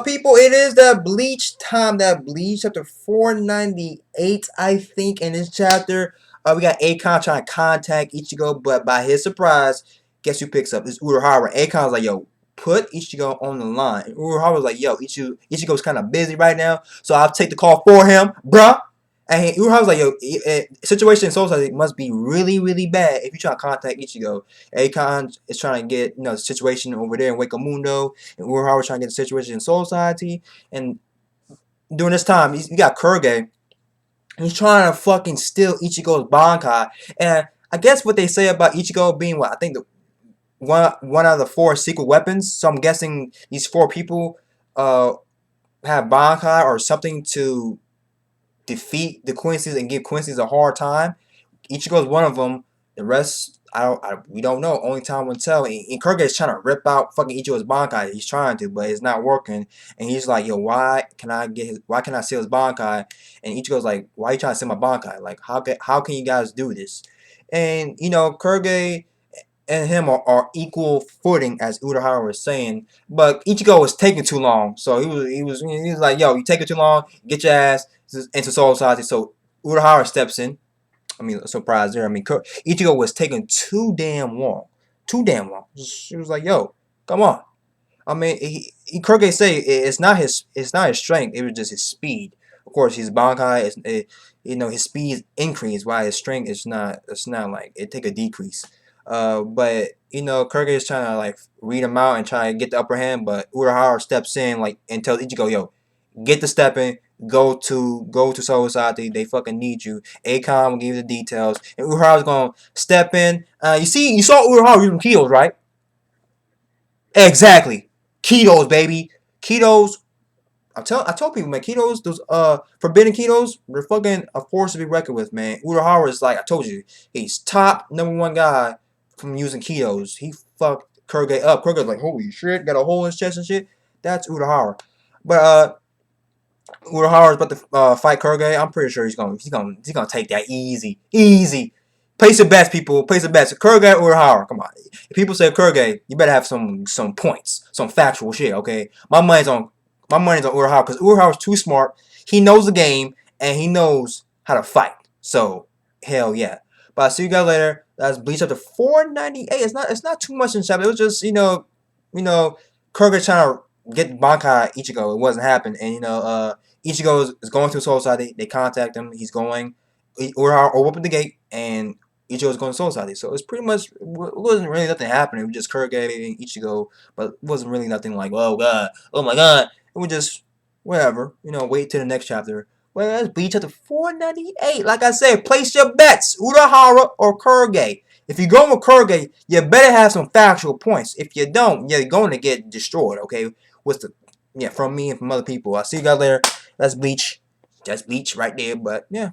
People, it is that Bleach time. That Bleach chapter 498, I think, in this chapter. We got Akon trying to contact Ichigo, but by his surprise, guess who picks up? It's Urahara. Akon's like, yo, put Ichigo on the line. Urahara's like, yo, Ichigo's kind of busy right now, so I'll take the call for him, bruh. And Urahara's like, yo, situation in Soul Society must be really, really bad if you try to contact Ichigo. Akon is trying to get, the situation over there in Wake Mundo, and Urahara trying to get the situation in Soul Society. And during this time, you got Kurge. He's trying to fucking steal Ichigo's Bankai. And I guess what they say about Ichigo being what I think the one out of the four secret weapons. So I'm guessing these four people have Bankai or something to defeat the Quincy's and give Quincy's a hard time. Ichigo's one of them. The rest, we don't know. Only time will tell. And Kurge is trying to rip out fucking Ichigo's Bankai. He's trying to, but it's not working. And he's like, yo, why can I steal his Bankai? And Ichigo's like, why are you trying to steal my Bankai? Like, how can you guys do this? And Kurge and him are equal footing, as Urahara was saying. But Ichigo was taking too long, so he was like, yo, you take it too long, get your ass into Soul Society. So Urahara steps in. I mean, surprise there. I mean, Ichigo was taking too damn long. Too damn long. She was like, yo, come on. I mean, Kurge say it's not his strength. It was just his speed. Of course, his Bankai his speed increased while his strength is not. It's not like it take a decrease. But Kurge is trying to like read him out and try to get the upper hand. But Urahara steps in like and tells Ichigo, yo, get the step in. Go to Soul Society. They fucking need you. Akon will give you the details, and Urahara's gonna step in. You saw Urahara using Ketos, right? Exactly. Ketos, baby. Ketos. I told people, man, ketos, those forbidden ketos, they're fucking a force to be reckoned with, man. Urahara is like I told you, he's top #1 guy from using ketos. He fucked Kurge up. Kurge's like, holy shit, got a hole in his chest and shit. That's Urahara. But Urahara's about to fight Kurge. I'm pretty sure he's gonna take that easy, easy. Place your bets, people. Place your bets. Kurge or Urahara. Come on. If people say Kurge, you better have some points, some factual shit. Okay. My money's on Urahara because Urahara's too smart. He knows the game and he knows how to fight. So hell yeah. But I'll see you guys later. That's Bleach up to 498. It's not too much in chapter. It was just Kurge trying to get Bankai Ichigo. It wasn't happening, and Ichigo is going to Soul Society. They contact him. He's going. Urahara opened the gate, and Ichigo is going to Soul Society. So it's pretty much it wasn't really nothing happening. It was just Kurge and Ichigo, but it wasn't really nothing like oh god, oh my god. It was just whatever. Wait till the next chapter. Well, that's Bleach chapter 498. Like I said, place your bets, Urahara or Kurge. If you're going with Kurge, you better have some factual points. If you don't, you're going to get destroyed. Okay, what's the from me and from other people. I'll see you guys later. That's Bleach. Just Bleach right there. But yeah.